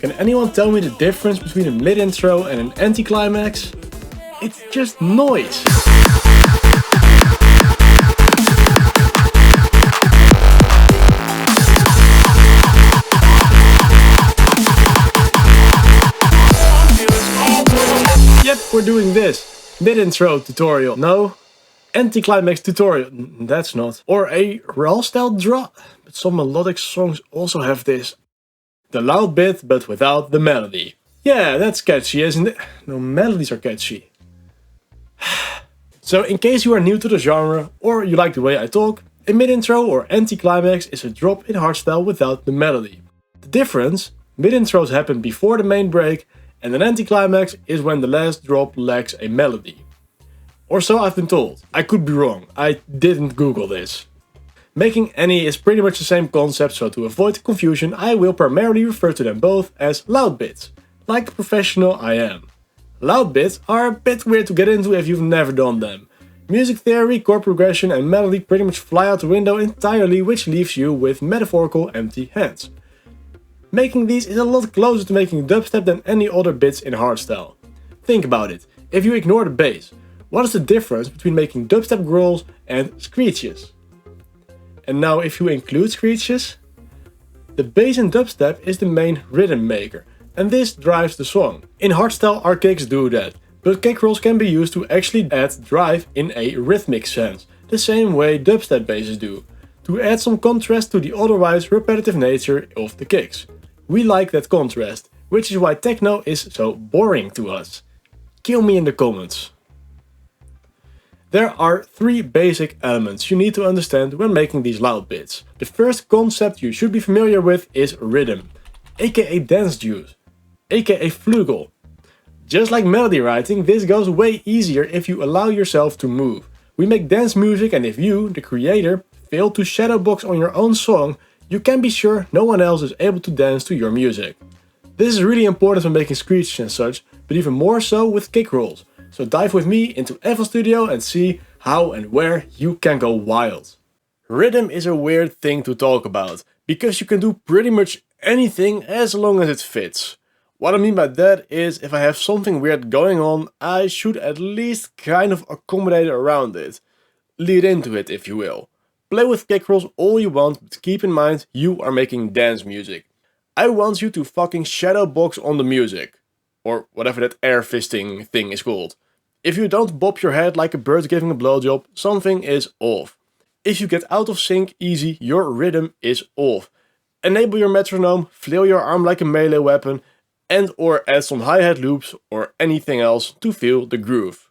Can anyone tell me the difference between a mid intro and an anti-climax? It's just noise. Yep, we're doing this. Mid intro tutorial. No. Anti-climax tutorial. That's not. Or a rawstyle drop. But some melodic songs also have this. The loud bit, but without the melody. Yeah, that's catchy, isn't it? No, melodies are catchy. So in case you are new to the genre, or you like the way I talk, a mid-intro or anti-climax is a drop in hardstyle without the melody. The difference, mid-intros happen before the main break, and an anti-climax is when the last drop lacks a melody. Or so I've been told. I could be wrong, I didn't Google this. Making any is pretty much the same concept, so to avoid confusion I will primarily refer to them both as loud bits, like a professional I am. Loud bits are a bit weird to get into if you've never done them. Music theory, chord progression and melody pretty much fly out the window entirely, which leaves you with metaphorical empty hands. Making these is a lot closer to making dubstep than any other bits in hardstyle. Think about it, if you ignore the bass, what is the difference between making dubstep growls and screeches? And now if you include screeches, the bass in dubstep is the main rhythm maker, and this drives the song. In hardstyle our kicks do that, but kick rolls can be used to actually add drive in a rhythmic sense, the same way dubstep basses do, to add some contrast to the otherwise repetitive nature of the kicks. We like that contrast, which is why techno is so boring to us. Kill me in the comments. There are three basic elements you need to understand when making these loud bits. The first concept you should be familiar with is rhythm, aka dance juice, aka flugel. Just like melody writing, this goes way easier if you allow yourself to move. We make dance music, and if you, the creator, fail to shadowbox on your own song, you can be sure no one else is able to dance to your music. This is really important when making screeches and such, but even more so with kick rolls. So dive with me into FL Studio and see how and where you can go wild. Rhythm is a weird thing to talk about, because you can do pretty much anything as long as it fits. What I mean by that is, if I have something weird going on, I should at least kind of accommodate around it. Lead into it, if you will. Play with kick rolls all you want, but keep in mind you are making dance music. I want you to fucking shadowbox on the music. Or whatever that air fisting thing is called. If you don't bob your head like a bird giving a blowjob, something is off. If you get out of sync easy, your rhythm is off. Enable your metronome, flail your arm like a melee weapon, and or add some hi-hat loops or anything else to feel the groove.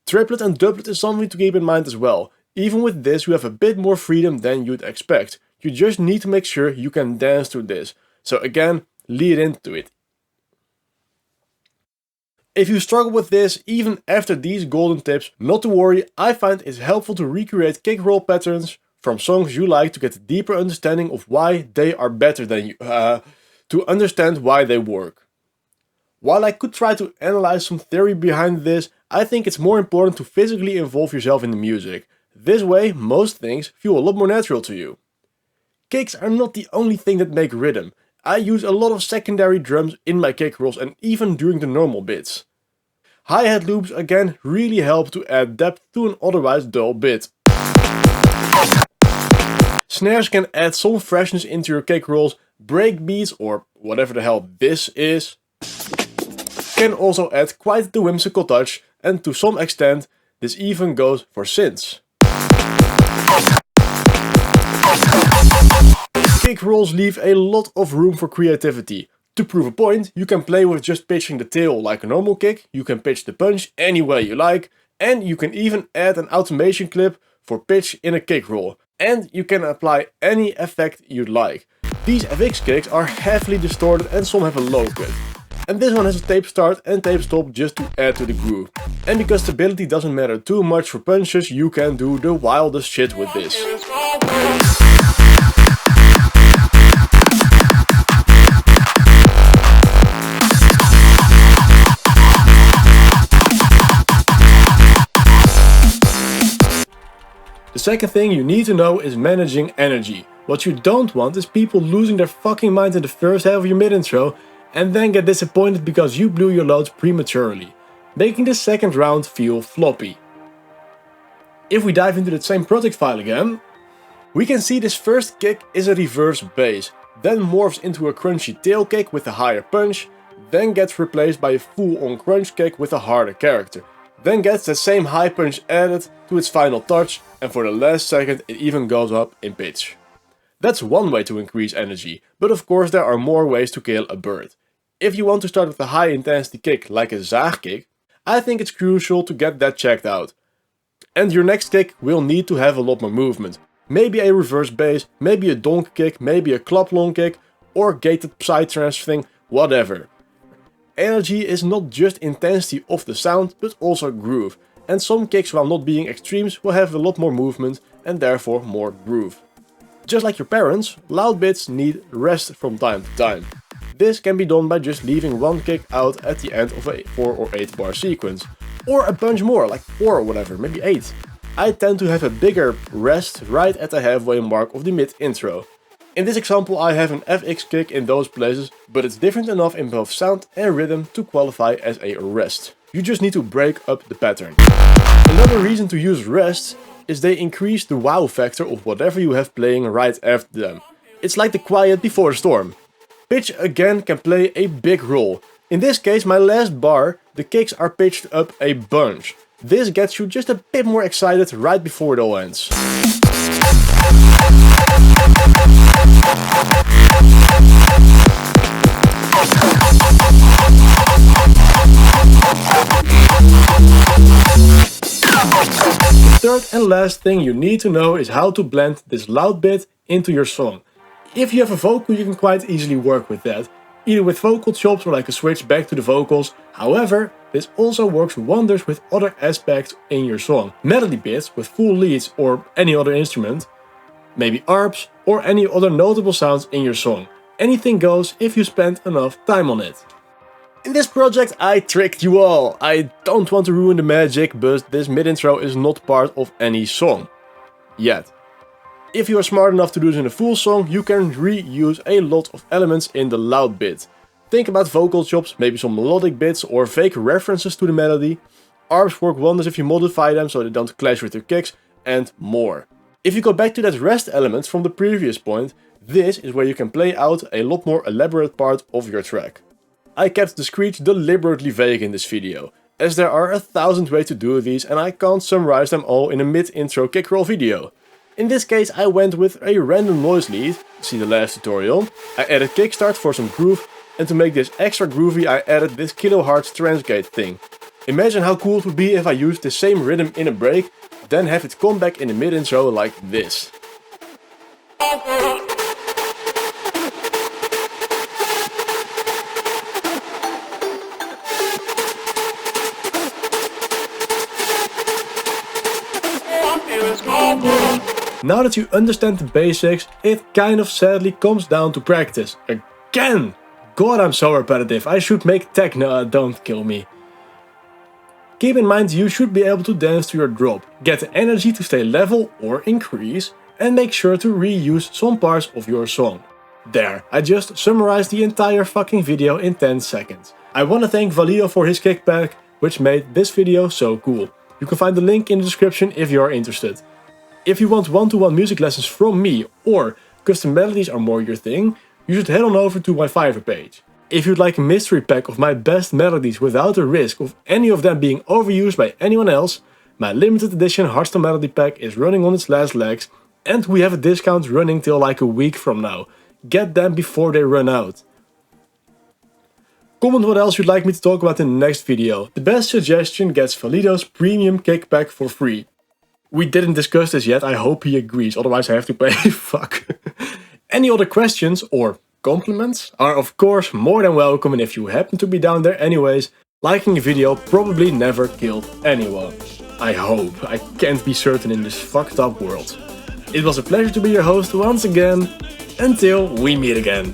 Triplet and doublet is something to keep in mind as well. Even with this you have a bit more freedom than you'd expect. You just need to make sure you can dance to this. So again, lead into it. If you struggle with this, even after these golden tips, not to worry, I find it's helpful to recreate kick roll patterns from songs you like to get a deeper understanding of why they are better than you, to understand why they work. While I could try to analyze some theory behind this, I think it's more important to physically involve yourself in the music. This way, most things feel a lot more natural to you. Kicks are not the only thing that make rhythm. I use a lot of secondary drums in my kick rolls and even during the normal bits. Hi-hat loops again really help to add depth to an otherwise dull bit. Snares can add some freshness into your kick rolls, breakbeats or whatever the hell this is can also add quite the whimsical touch, and to some extent this even goes for synths. Kick rolls leave a lot of room for creativity. To prove a point, you can play with just pitching the tail like a normal kick, you can pitch the punch any way you like, and you can even add an automation clip for pitch in a kick roll. And you can apply any effect you'd like. These FX kicks are heavily distorted and some have a low cut. And this one has a tape start and tape stop just to add to the groove. And because stability doesn't matter too much for punches, you can do the wildest shit with this. The second thing you need to know is managing energy. What you don't want is people losing their fucking mind in the first half of your mid intro and then get disappointed because you blew your loads prematurely, making the second round feel floppy. If we dive into the same project file again, we can see this first kick is a reverse bass, then morphs into a crunchy tail kick with a higher punch, then gets replaced by a full-on crunch kick with a harder character, then gets the same high punch added to its final touch, and for the last second it even goes up in pitch. That's one way to increase energy, but of course there are more ways to kill a bird. If you want to start with a high intensity kick like a zaag kick, I think it's crucial to get that checked out. And your next kick will need to have a lot more movement. Maybe a reverse bass, maybe a donk kick, maybe a clap long kick, or gated psytrance thing, whatever. Energy is not just intensity of the sound, but also groove. And some kicks, while not being extremes, will have a lot more movement and therefore more groove. Just like your parents, loud bits need rest from time to time. This can be done by just leaving one kick out at the end of a 4 or 8 bar sequence. Or a bunch more, like 4 or whatever, maybe 8. I tend to have a bigger rest right at the halfway mark of the mid intro. In this example I have an FX kick in those places, but it's different enough in both sound and rhythm to qualify as a rest. You just need to break up the pattern. Another reason to use rests is they increase the wow factor of whatever you have playing right after them. It's like the quiet before the storm. Pitch again can play a big role. In this case, my last bar, the kicks are pitched up a bunch. This gets you just a bit more excited right before it all ends. The third and last thing you need to know is how to blend this loud bit into your song. If you have a vocal, you can quite easily work with that, either with vocal chops or like a switch back to the vocals. However, this also works wonders with other aspects in your song. Melody bits with full leads or any other instrument, maybe arps or any other notable sounds in your song. Anything goes if you spend enough time on it. In this project I tricked you all. I don't want to ruin the magic, but this mid intro is not part of any song. Yet. If you are smart enough to do this in a full song, you can reuse a lot of elements in the loud bit. Think about vocal chops, maybe some melodic bits or fake references to the melody. Arps work wonders if you modify them so they don't clash with your kicks, and more. If you go back to that rest element from the previous point, this is where you can play out a lot more elaborate part of your track. I kept the screech deliberately vague in this video, as there are 1000 ways to do these and I can't summarize them all in a mid-intro kickroll video. In this case I went with a random noise lead, see the last tutorial. I added kickstart for some groove, and to make this extra groovy I added this kHz trance gate thing. Imagine how cool it would be if I used the same rhythm in a break, then have it come back in the mid intro like this. Now that you understand the basics, it kind of sadly comes down to practice. Again! God, I'm so repetitive. I should make techno, don't kill me. Keep in mind you should be able to dance to your drop, get the energy to stay level or increase, and make sure to reuse some parts of your song. There, I just summarized the entire fucking video in 10 seconds. I wanna thank Valido for his Kickpack, which made this video so cool. You can find the link in the description if you are interested. If you want one-to-one music lessons from me or custom melodies are more your thing, you should head on over to my Fiverr page. If you'd like a mystery pack of my best melodies without the risk of any of them being overused by anyone else, my limited edition Hardstyle Melody Pack is running on its last legs and we have a discount running till like a week from now. Get them before they run out. Comment what else you'd like me to talk about in the next video. The best suggestion gets Valido's premium Kickpack for free. We didn't discuss this yet, I hope he agrees, otherwise I have to pay. Fuck. Any other questions or compliments are of course more than welcome, and if you happen to be down there anyways, liking a video probably never killed anyone. I hope. I can't be certain in this fucked up world. It was a pleasure to be your host once again. Until we meet again.